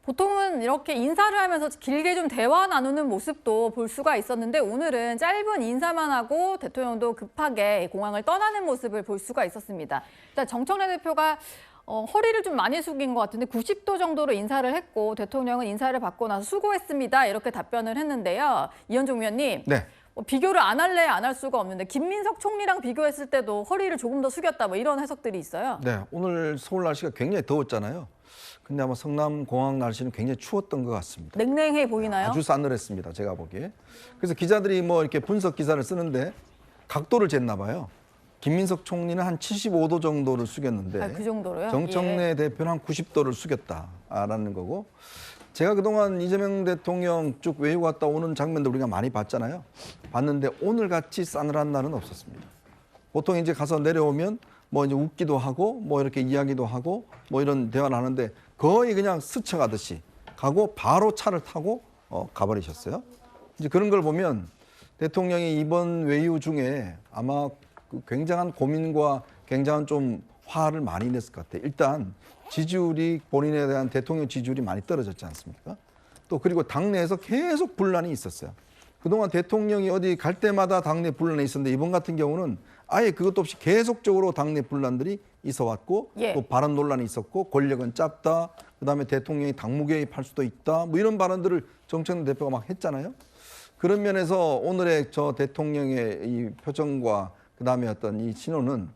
보통은 이렇게 인사를 하면서 길게 좀 대화 나누는 모습도 볼 수가 있었는데 오늘은 짧은 인사만 하고 대통령도 급하게 공항을 떠나는 모습을 볼 수가 있었습니다. 일단 정청래 대표가 허리를 좀 많이 숙인 것 같은데 90도 정도로 인사를 했고 대통령은 인사를 받고 나서 수고했습니다. 이렇게 답변을 했는데요. 이현종 위원님. 네. 비교를 안 할래 안 할 수가 없는데 김민석 총리랑 비교했을 때도 허리를 조금 더 숙였다 뭐 이런 해석들이 있어요. 네, 오늘 서울 날씨가 굉장히 더웠잖아요. 근데 아마 성남 공항 날씨는 굉장히 추웠던 것 같습니다. 냉랭해 보이나요? 아주 싸늘했습니다, 제가 보기에. 그래서 기자들이 뭐 이렇게 분석 기사를 쓰는데 각도를 쟀나 봐요. 김민석 총리는 한 75도 정도를 숙였는데 그 정도로요? 정청래 대표는 한 90도를 숙였다라는 거고, 제가 그동안 이재명 대통령 쭉 외유 갔다 오는 장면들 우리가 많이 봤잖아요. 봤는데 오늘같이 싸늘한 날은 없었습니다. 보통 이제 가서 내려오면 뭐 이제 웃기도 하고 뭐 이렇게 이야기도 하고 뭐 이런 대화를 하는데 거의 그냥 스쳐가듯이 가고 바로 차를 타고 가버리셨어요. 이제 그런 걸 보면 대통령이 이번 외유 중에 아마 그 굉장한 고민과 굉장한 좀 화를 많이 냈을 것 같아요. 일단 지지율이 본인에 대한 대통령 지지율이 많이 떨어졌지 않습니까? 또 그리고 당내에서 계속 분란이 있었어요. 그동안 대통령이 어디 갈 때마다 당내 분란이 있었는데 이번 같은 경우는 아예 그것도 없이 계속적으로 당내 분란들이 있어 왔고 또 발언 논란이 있었고 권력은 짧다. 그다음에 대통령이 당무 개입할 수도 있다. 뭐 이런 발언들을 정청래 대표가 막 했잖아요. 그런 면에서 오늘의 저 대통령의 이 표정과 그다음에 어떤 이 신호는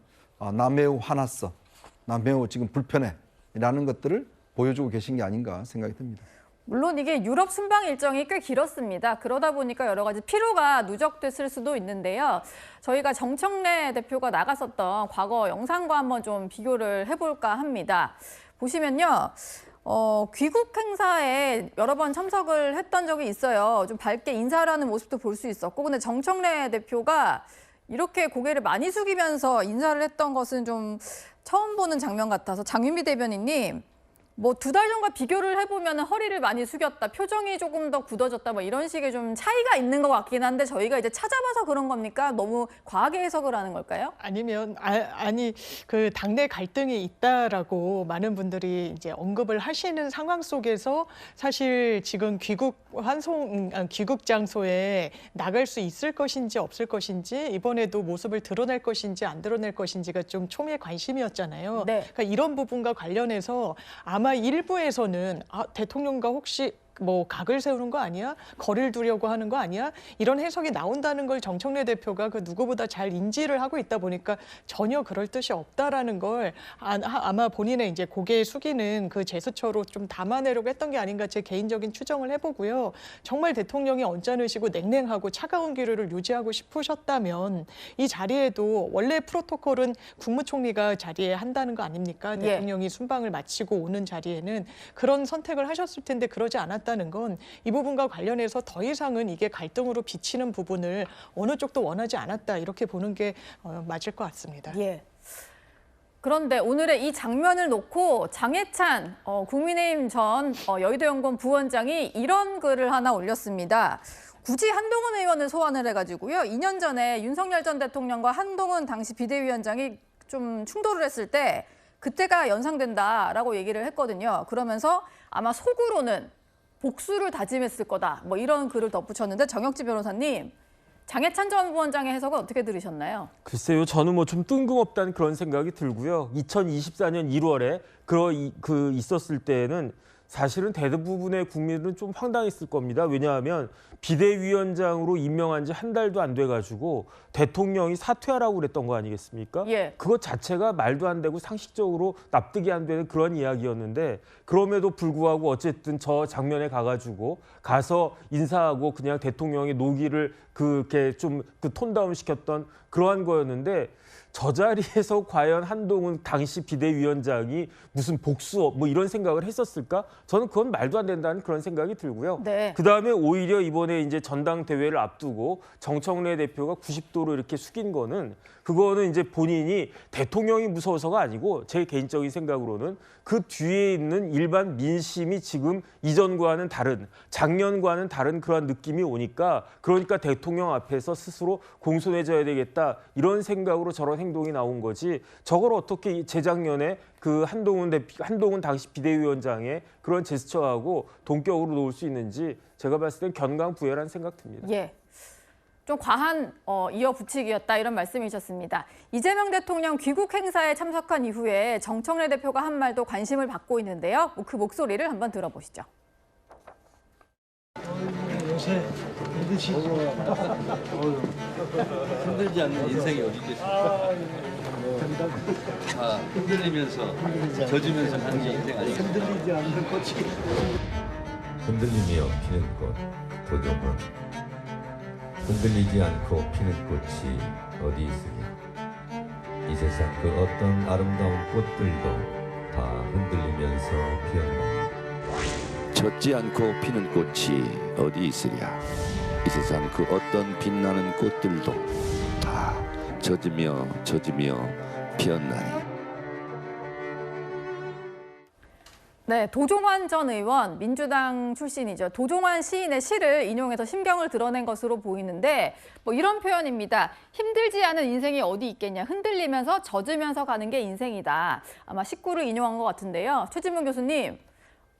나 매우 화났어. 나 매우 지금 불편해. 라는 것들을 보여주고 계신 게 아닌가 생각이 듭니다. 물론 이게 유럽 순방 일정이 꽤 길었습니다. 그러다 보니까 여러 가지 피로가 누적됐을 수도 있는데요. 저희가 정청래 대표가 나갔었던 과거 영상과 한번 좀 비교를 해볼까 합니다. 보시면요. 귀국 행사에 여러 번 참석을 했던 적이 있어요. 좀 밝게 인사를 하는 모습도 볼 수 있었고, 근데 정청래 대표가 이렇게 고개를 많이 숙이면서 인사를 했던 것은 좀 처음 보는 장면 같아서 장윤비 대변인님, 뭐 2달 전과 비교를 해보면 허리를 많이 숙였다, 표정이 조금 더 굳어졌다, 뭐 이런 식의 좀 차이가 있는 것 같긴 한데 저희가 이제 찾아봐서 그런 겁니까? 너무 과하게 해석을 하는 걸까요? 아니면 아니 그 당내 갈등이 있다라고 많은 분들이 이제 언급을 하시는 상황 속에서 사실 지금 귀국 장소에 나갈 수 있을 것인지 없을 것인지, 이번에도 모습을 드러낼 것인지 안 드러낼 것인지가 좀 초미의 관심이었잖아요. 네. 그러니까 이런 부분과 관련해서 아마 일부에서는 대통령과 혹시 뭐 각을 세우는 거 아니야? 거리를 두려고 하는 거 아니야? 이런 해석이 나온다는 걸 정청래 대표가 그 누구보다 잘 인지를 하고 있다 보니까 전혀 그럴 뜻이 없다라는 걸 아마 본인의 이제 고개 숙이는 그 제스처로 좀 담아내려고 했던 게 아닌가, 제 개인적인 추정을 해보고요. 정말 대통령이 언짢으시고 냉랭하고 차가운 기류를 유지하고 싶으셨다면 이 자리에도 원래 프로토콜은 국무총리가 자리에 한다는 거 아닙니까? 대통령이 순방을 마치고 오는 자리에는 그런 선택을 하셨을 텐데 그러지 않았다. 는 건 이 부분과 관련해서 더 이상은 이게 갈등으로 비치는 부분을 어느 쪽도 원하지 않았다, 이렇게 보는 게 맞을 것 같습니다. 예. 그런데 오늘의 이 장면을 놓고 장해찬 국민의힘 전 여의도연구원 부원장이 이런 글을 하나 올렸습니다. 굳이 한동훈 의원을 소환을 해가지고요. 2년 전에 윤석열 전 대통령과 한동훈 당시 비대위원장이 좀 충돌을 했을 때 그때가 연상된다라고 얘기를 했거든요. 그러면서 아마 속으로는 복수를 다짐했을 거다, 뭐 이런 글을 덧붙였는데, 정혁지 변호사님, 장해찬 전 부원장의 해석은 어떻게 들으셨나요? 글쎄요, 저는 뭐 좀 뜬금없다는 그런 생각이 들고요. 2024년 1월에 있었을 때는 사실은 대부분의 국민들은 좀 황당했을 겁니다. 왜냐하면 비대위원장으로 임명한 지 한 달도 안 돼가지고 대통령이 사퇴하라고 그랬던 거 아니겠습니까? 예. 그것 자체가 말도 안 되고 상식적으로 납득이 안 되는 그런 이야기였는데, 그럼에도 불구하고 어쨌든 저 장면에 가서 인사하고 그냥 대통령의 노기를 그렇게 좀 톤다운 시켰던 그러한 거였는데, 저 자리에서 과연 한동훈 당시 비대위원장이 무슨 복수 뭐 이런 생각을 했었을까? 저는 그건 말도 안 된다는 그런 생각이 들고요. 네. 그다음에 오히려 이번에 이제 전당대회를 앞두고 정청래 대표가 90도로 이렇게 숙인 거는, 그거는 이제 본인이 대통령이 무서워서가 아니고 제 개인적인 생각으로는 그 뒤에 있는 일반 민심이 지금 이전과는 다른, 작년과는 다른 그런 느낌이 오니까, 그러니까 대통령 앞에서 스스로 공손해져야 되겠다, 이런 생각으로 저런 행동이 나온 거지 저걸 어떻게 재작년에 그 한동훈 당시 비대위원장의 그런 제스처하고 동격으로 놓을 수 있는지 제가 봤을 땐 견강부회라는 생각 듭니다. 예. 좀 과한 이어붙이기였다 이런 말씀이셨습니다. 이재명 대통령 귀국 행사에 참석한 이후에 정청래 대표가 한 말도 관심을 받고 있는데요. 그 목소리를 한번 들어보시죠. 요새 힘드시 힘들지 않는 인생이 어디 있겠습니까? 다 흔들리면서 젖으면서 사는 게 인생 아니겠습니까? 흔들리지 않는 꽃이 흔들리며 피는 꽃 도종은 흔들리지 않고 피는 꽃이 어디 있으랴. 이 세상 그 어떤 아름다운 꽃들도 다 흔들리면서 피었나니 젖지 않고 피는 꽃이 어디 있으랴. 이 세상 그 어떤 빛나는 꽃들도 다 젖으며 피었나니. 네, 도종환 전 의원, 민주당 출신이죠. 도종환 시인의 시를 인용해서 심경을 드러낸 것으로 보이는데 뭐 이런 표현입니다. 힘들지 않은 인생이 어디 있겠냐. 흔들리면서 젖으면서 가는 게 인생이다. 아마 식구를 인용한 것 같은데요. 최진봉 교수님,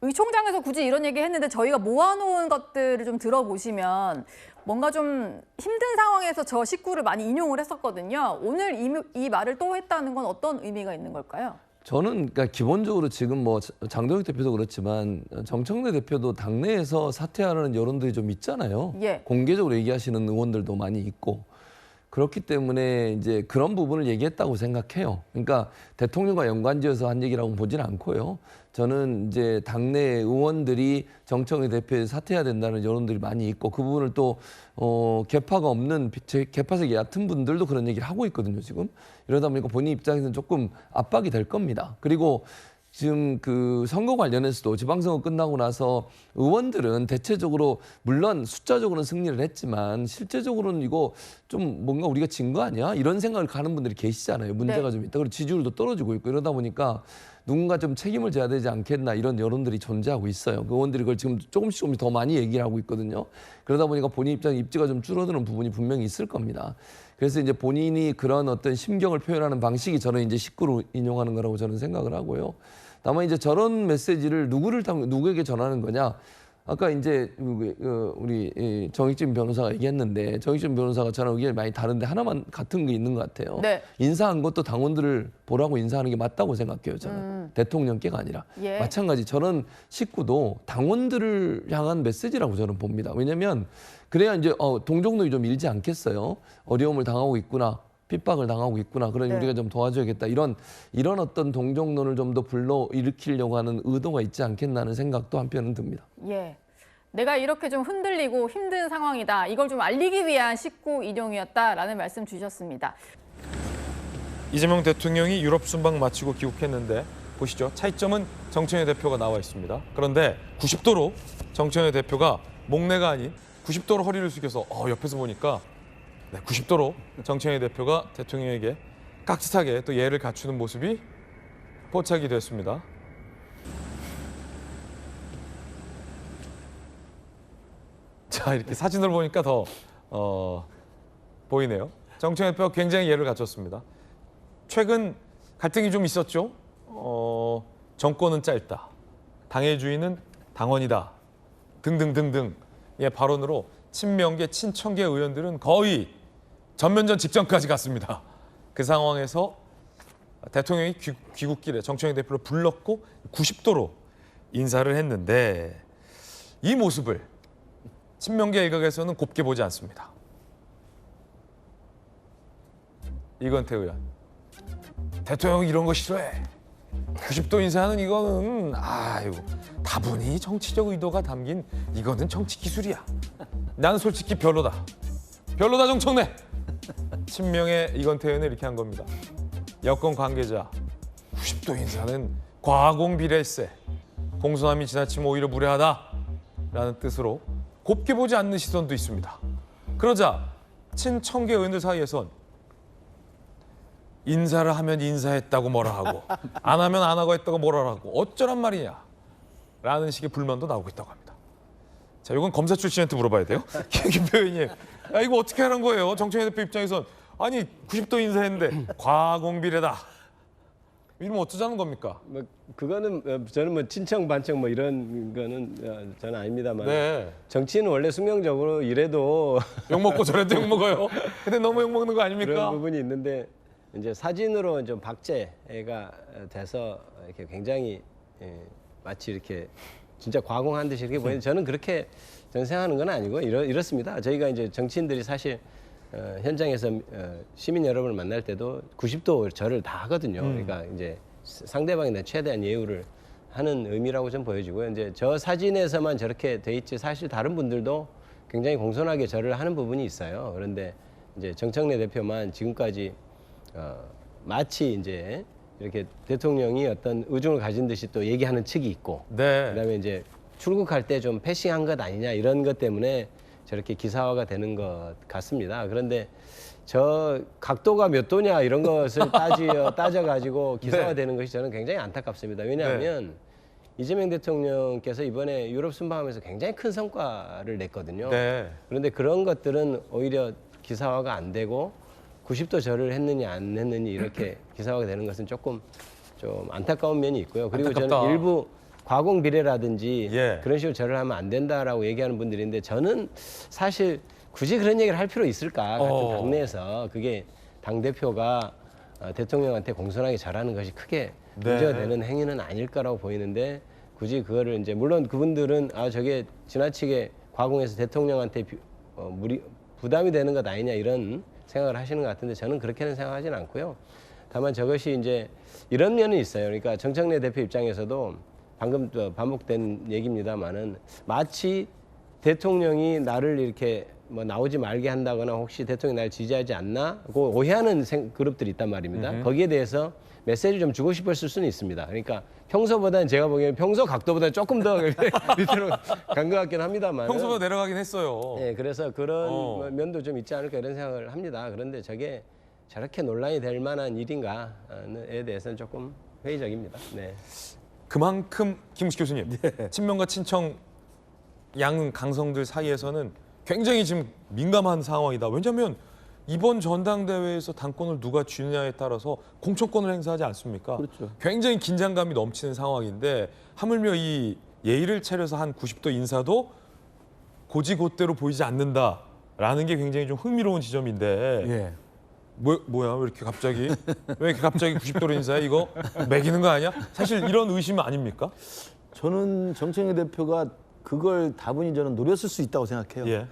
의총장에서 굳이 이런 얘기 했는데 저희가 모아놓은 것들을 좀 들어보시면 뭔가 좀 힘든 상황에서 저 식구를 많이 인용을 했었거든요. 오늘 이 말을 또 했다는 건 어떤 의미가 있는 걸까요? 저는 그러니까 기본적으로 지금 뭐 장동혁 대표도 그렇지만 정청래 대표도 당내에서 사퇴하라는 여론들이 좀 있잖아요. 예. 공개적으로 얘기하시는 의원들도 많이 있고 그렇기 때문에 이제 그런 부분을 얘기했다고 생각해요. 그러니까 대통령과 연관지어서 한 얘기라고 보지는 않고요. 저는 이제 당내 의원들이 정청래 대표에 사퇴해야 된다는 여론들이 많이 있고 그 부분을 또 개파가 없는 개파색이 얕은 분들도 그런 얘기를 하고 있거든요. 지금 이러다 보니까 본인 입장에서는 조금 압박이 될 겁니다. 그리고 지금 그 선거 관련해서도 지방선거 끝나고 나서 의원들은 대체적으로 물론 숫자적으로는 승리를 했지만 실제적으로는 이거 좀 뭔가 우리가 진 거 아니야? 이런 생각을 가는 분들이 계시잖아요. 문제가 네. 좀 있다. 그리고 지지율도 떨어지고 있고 이러다 보니까 누군가 좀 책임을 져야 되지 않겠나 이런 여론들이 존재하고 있어요. 그 의원들이 그걸 지금 조금씩 더 많이 얘기를 하고 있거든요. 그러다 보니까 본인 입지가 좀 줄어드는 부분이 분명히 있을 겁니다. 그래서 이제 본인이 그런 어떤 심경을 표현하는 방식이 저는 이제 식구로 인용하는 거라고 저는 생각을 하고요. 다만 이제 저런 메시지를 누구에게 전하는 거냐? 아까 이제 우리 정익진 변호사가 얘기했는데 정익진 변호사가 저랑 의견이 많이 다른데 하나만 같은 게 있는 것 같아요. 네. 인사한 것도 당원들을 보라고 인사하는 게 맞다고 생각해요. 저는 대통령께가 아니라 예. 마찬가지 저런 식구도 당원들을 향한 메시지라고 저는 봅니다. 왜냐하면 그래야 이제 동정론이 좀 일지 않겠어요. 어려움을 당하고 있구나. 핍박을 당하고 있구나. 그러니 네. 우리가 좀 도와줘야겠다. 이런 어떤 동정론을 좀 더 불러일으키려고 하는 의도가 있지 않겠나는 생각도 한편은 듭니다. 예. 내가 이렇게 좀 흔들리고 힘든 상황이다. 이걸 좀 알리기 위한 식구 인용이었다라는 말씀 주셨습니다. 이재명 대통령이 유럽 순방 마치고 귀국했는데 보시죠. 차이점은 정청래 대표가 나와 있습니다. 그런데 90도로 정청래 대표가 목례가 아닌 90도로 허리를 숙여서 옆에서 보니까 90도로 정청래 대표가 대통령에게 깍듯하게 또 예를 갖추는 모습이 포착이 됐습니다. 자, 이렇게 사진을 보니까 더 보이네요. 정청래 대표가 굉장히 예를 갖췄습니다. 최근 갈등이 좀 있었죠. 정권은 짧다. 당의 주인은 당원이다. 등등등등의 발언으로 친명계, 친청계 의원들은 거의 전면전 직전까지 갔습니다. 그 상황에서 대통령이 귀국길에 정청래 대표를 불렀고 90도로 인사를 했는데 이 모습을 친명계 일각에서는 곱게 보지 않습니다. 이건태 의원, 대통령이 이런 거 싫어해. 90도 인사하는 이거는 다분히 정치적 의도가 담긴 이거는 정치 기술이야. 나는 솔직히 별로다. 별로다 정청래. 친명의 이건태 의원은 이렇게 한 겁니다. 여권 관계자 90도 인사는 과공비례세. 공손함이 지나치면 오히려 무례하다라는 뜻으로 곱게 보지 않는 시선도 있습니다. 그러자 친청계 의원들 사이에선 인사를 하면 인사했다고 뭐라 하고 안 하면 안 하고 했다고 뭐라 하고 어쩌란 말이냐 라는 식의 불만도 나오고 있다고 합니다. 자, 이건 검사 출신한테 물어봐야 돼요. 김 의원님, 이거 어떻게 하는 거예요? 정청래 대표 입장에선 아니 90도 인사했는데 과공비례다. 이러면 어쩌자는 겁니까? 뭐 그거는 저는 뭐 친청 반청 뭐 이런 거는 저는 아닙니다만 네. 정치인은 원래 숙명적으로 이래도 욕 먹고 저래도 욕 먹어요. 근데 너무 욕 먹는 거 아닙니까? 그런 부분이 있는데 이제 사진으로 좀 박제가 돼서 이렇게 굉장히 마치 이렇게 진짜 과공한 듯이 이렇게 보이는데 저는 그렇게 저는 생각하는 건 아니고 이렇습니다. 저희가 이제 정치인들이 사실 현장에서 시민 여러분을 만날 때도 90도 절을 다 하거든요. 그러니까 이제 상대방에 대한 최대한 예우를 하는 의미라고 좀 보여지고요. 이제 저 사진에서만 저렇게 돼 있지 사실 다른 분들도 굉장히 공손하게 절을 하는 부분이 있어요. 그런데 이제 정청래 대표만 지금까지 마치 이제 이렇게 대통령이 어떤 의중을 가진 듯이 또 얘기하는 측이 있고, 네. 그다음에 이제 출국할 때 좀 패싱한 것 아니냐 이런 것 때문에 저렇게 기사화가 되는 것 같습니다. 그런데 저 각도가 몇 도냐 이런 것을 따져가지고 기사화되는 것이 저는 굉장히 안타깝습니다. 왜냐하면 이재명 대통령께서 이번에 유럽 순방하면서 굉장히 큰 성과를 냈거든요. 네. 그런데 그런 것들은 오히려 기사화가 안 되고 90도 절을 했느냐 안 했느냐 이렇게 기사화가 되는 것은 조금 좀 안타까운 면이 있고요. 그리고 안타깝다. 저는 일부 과공 비례라든지 예. 그런 식으로 절을 하면 안 된다라고 얘기하는 분들인데 저는 사실 굳이 그런 얘기를 할 필요 있을까 같은 당내에서 그게 당대표가 대통령한테 공손하게 절하는 것이 크게 문제가 되는 행위는 아닐 거라고 보이는데 굳이 그거를 이제 물론 그분들은 저게 지나치게 과공해서 대통령한테 부담이 되는 것 아니냐 이런 생각을 하시는 것 같은데 저는 그렇게는 생각하지는 않고요. 다만 저것이 이제 이런 면은 있어요. 그러니까 정청래 대표 입장에서도 방금 반복된 얘기입니다만은 마치 대통령이 나를 이렇게 뭐 나오지 말게 한다거나 혹시 대통령이 나를 지지하지 않나 그 오해하는 그룹들이 있단 말입니다. 거기에 대해서 메시지를 좀 주고 싶었을 수는 있습니다. 그러니까 평소보다는 제가 보기에는 평소 각도보다 조금 더 밑으로 간 것 같긴 합니다만 평소보다 내려가긴 했어요. 네, 그래서 그런 면도 좀 있지 않을까 이런 생각을 합니다. 그런데 저게 저렇게 논란이 될 만한 일인가에 대해서는 조금 회의적입니다. 네. 그만큼 김우식 교수님, 친명과 친청 양 강성들 사이에서는 굉장히 지금 민감한 상황이다. 왜냐하면 이번 전당대회에서 당권을 누가 쥐느냐에 따라서 공천권을 행사하지 않습니까? 그렇죠. 굉장히 긴장감이 넘치는 상황인데 하물며 이 예의를 차려서 한 90도 인사도 고지곧대로 보이지 않는다라는 게 굉장히 좀 흥미로운 지점인데 예. 뭐야 왜 이렇게 갑자기 90도로 인사해 이거 매기는 거 아니야? 사실 이런 의심 아닙니까? 저는 정청래 대표가 그걸 다분히 저는 노렸을 수 있다고 생각해요. 예.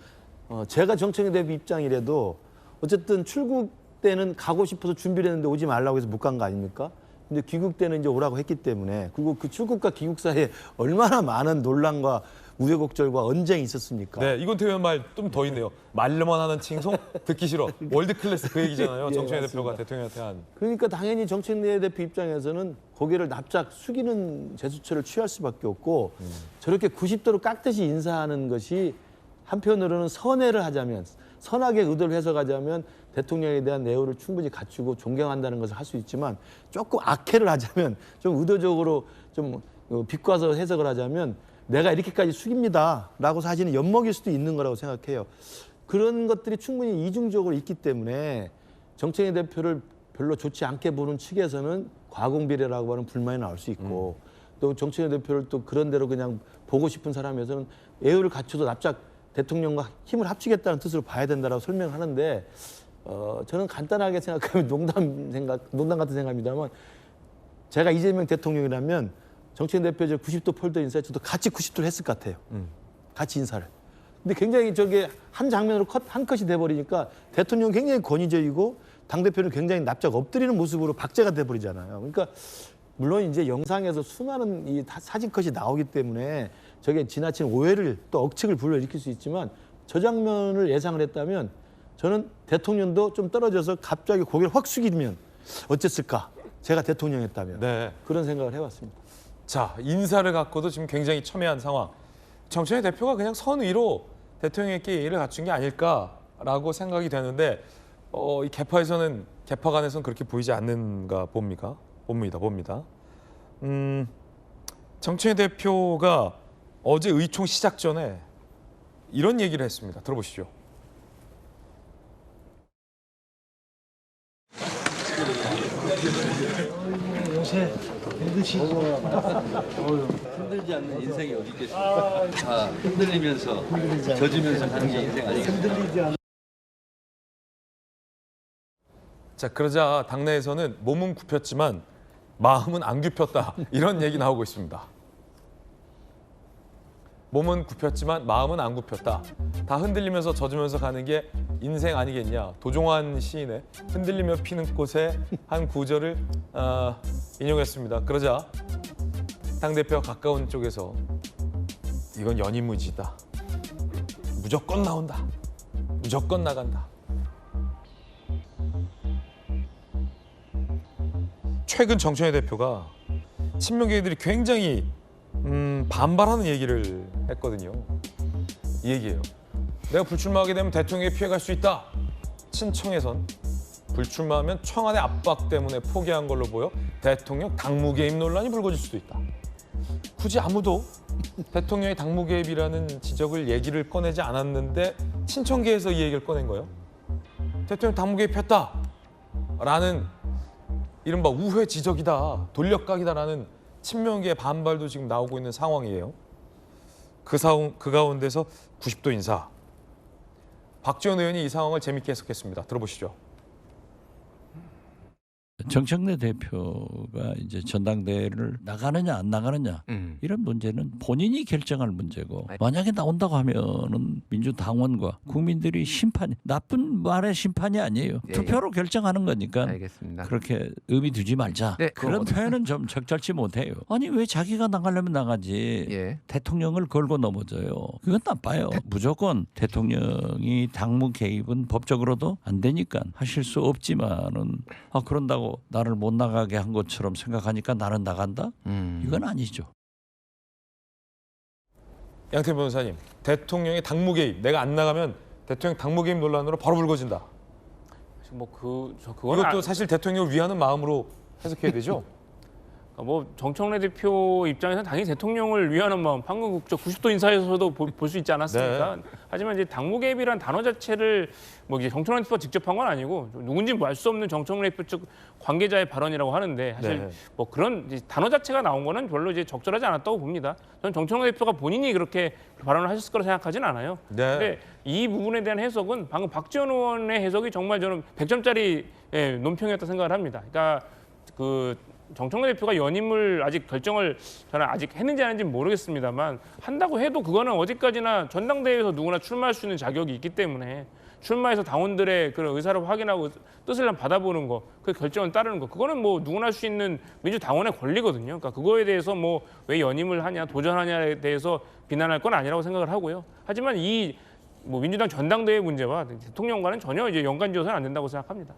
제가 정청래 대표 입장이라도 어쨌든 출국 때는 가고 싶어서 준비를 했는데 오지 말라고 해서 못 간 거 아닙니까? 근데 귀국 때는 이제 오라고 했기 때문에 그리고 그 출국과 귀국 사이에 얼마나 많은 논란과 우여곡절과 언쟁이 있었습니까? 네, 이건 태연 말 좀 더 있네요. 말로만 하는 칭송 듣기 싫어. 월드 클래스 그 얘기잖아요. 예, 정청래 맞습니다. 대표가 대통령한테 한. 그러니까 당연히 정청래 대표 입장에서는 고개를 납작 숙이는 제스처를 취할 수밖에 없고 저렇게 90도로 깍듯이 인사하는 것이 한편으로는 선회를 하자면 선하게 의도를 해석하자면 대통령에 대한 내용을 충분히 갖추고 존경한다는 것을 할 수 있지만 조금 악해를 하자면 좀 의도적으로 좀 비꼬아서 해석을 하자면 내가 이렇게까지 숙입니다라고 사실은 엿먹일 수도 있는 거라고 생각해요. 그런 것들이 충분히 이중적으로 있기 때문에 정청래 대표를 별로 좋지 않게 보는 측에서는 과공비례라고 하는 불만이 나올 수 있고 또 정청래 대표를 또 그런 대로 그냥 보고 싶은 사람에서는 예우를 갖춰서 납작 대통령과 힘을 합치겠다는 뜻으로 봐야 된다라고 설명하는데 저는 간단하게 생각하면 농담 같은 생각입니다만 제가 이재명 대통령이라면 정청래 대표 90도 폴더 인사에 저도 같이 90도를 했을 것 같아요. 같이 인사를. 근데 굉장히 저게 한 장면으로 한 컷이 돼버리니까 대통령은 굉장히 권위적이고 당대표는 굉장히 납작 엎드리는 모습으로 박제가 돼버리잖아요. 그러니까 물론 이제 영상에서 수많은 이 사진 컷이 나오기 때문에 저게 지나친 오해를 또 억측을 불러일으킬 수 있지만 저 장면을 예상을 했다면 저는 대통령도 좀 떨어져서 갑자기 고개를 확 숙이면 어땠을까? 제가 대통령이었다면 네. 그런 생각을 해봤습니다. 자, 인사를 갖고도 지금 굉장히 첨예한 상황. 정청래 대표가 그냥 선의로 대통령에게 예의를 갖춘 게 아닐까라고 생각이 되는데 이 개파 간에서는 그렇게 보이지 않는가 봅니다. 정청래 대표가 어제 의총 시작 전에 이런 얘기를 했습니다. 들어보시죠. 흔들지 않는 인생이 어디 있겠습니까? 다 흔들리면서 젖으면서 사는 게 인생 아니겠습니까? 자, 그러자 당내에서는 몸은 굽혔지만 마음은 안 굽혔다. 이런 얘기 나오고 있습니다. 몸은 굽혔지만 마음은 안 굽혔다. 다 흔들리면서 젖으면서 가는 게 인생 아니겠냐. 도종환 시인의 흔들리며 피는 꽃의 한 구절을 인용했습니다. 그러자 당대표와 가까운 쪽에서 이건 연인무지다. 무조건 나온다. 무조건 나간다. 최근 정청래 대표가 친명계들이 굉장히 반발하는 얘기를 했거든요. 이 얘기예요. 내가 불출마하게 되면 대통령에 피해갈 수 있다. 친청에선 불출마하면 청와대 압박 때문에 포기한 걸로 보여 대통령 당무 개입 논란이 불거질 수도 있다. 굳이 아무도 대통령의 당무 개입이라는 지적을 얘기를 꺼내지 않았는데 친청계에서 이 얘기를 꺼낸 거예요. 대통령 당무 개입했다라는 이른바 우회 지적이다, 돌려각이다라는 친명계의 반발도 지금 나오고 있는 상황이에요. 그 가운데서 90도 인사. 박지원 의원이 이 상황을 재밌게 해석했습니다. 들어보시죠. 정청래 대표가 이제 전당대회를 나가느냐 안 나가느냐 이런 문제는 본인이 결정할 문제고 만약에 나온다고 하면은 민주당원과 국민들이 심판 나쁜 말의 심판이 아니에요. 투표로 결정하는 거니까 알겠습니다. 그렇게 의미 두지 말자. 네, 그런 표현은 좀 적절치 못해요. 아니 왜 자기가 나가려면 나가지 대통령을 걸고 넘어져요. 그건 나빠요. 무조건 대통령이 당무 개입은 법적으로도 안 되니까 하실 수 없지만은 그런다고 나를 못 나가게 한 것처럼 생각하니까 나는 나간다? 이건 아니죠. 양태 변호사님, 대통령의 당무 개입, 내가 안 나가면 대통령 당무 개입 논란으로 바로 불거진다. 그건 이것도 사실 대통령을 위하는 마음으로 해석해야 되죠? 정청래 대표 입장에서는 당연히 대통령을 위하는 마음, 방금 90도 인사에서도 볼 수 있지 않았습니까? 네. 하지만 이제 당무 개입이라는 단어 자체를 이제 정청래 대표가 직접 한 건 아니고 누군지 알 수 없는 정청래 대표 측 관계자의 발언이라고 하는데 사실 그런 이제 단어 자체가 나온 거는 별로 이제 적절하지 않았다고 봅니다. 저는 정청래 대표가 본인이 그렇게 발언을 하셨을 거라 생각하지는 않아요. 근데 이 부분에 대한 해석은 방금 박지원 의원의 해석이 정말 저는 100점짜리 논평이었다 생각을 합니다. 그러니까 정청래 대표가 연임을 아직 결정을 저는 아직 했는지 안 했는지 모르겠습니다만 한다고 해도 그거는 어디까지나 전당대회에서 누구나 출마할 수 있는 자격이 있기 때문에 출마해서 당원들의 그런 의사를 확인하고 뜻을 받아보는 거, 그 결정을 따르는 거, 그거는 누구나 할 수 있는 민주당원의 권리거든요. 그러니까 그거에 대해서 왜 연임을 하냐, 도전하냐에 대해서 비난할 건 아니라고 생각을 하고요. 하지만 이 민주당 전당대회 문제와 대통령과는 전혀 이제 연관지어서는 안 된다고 생각합니다.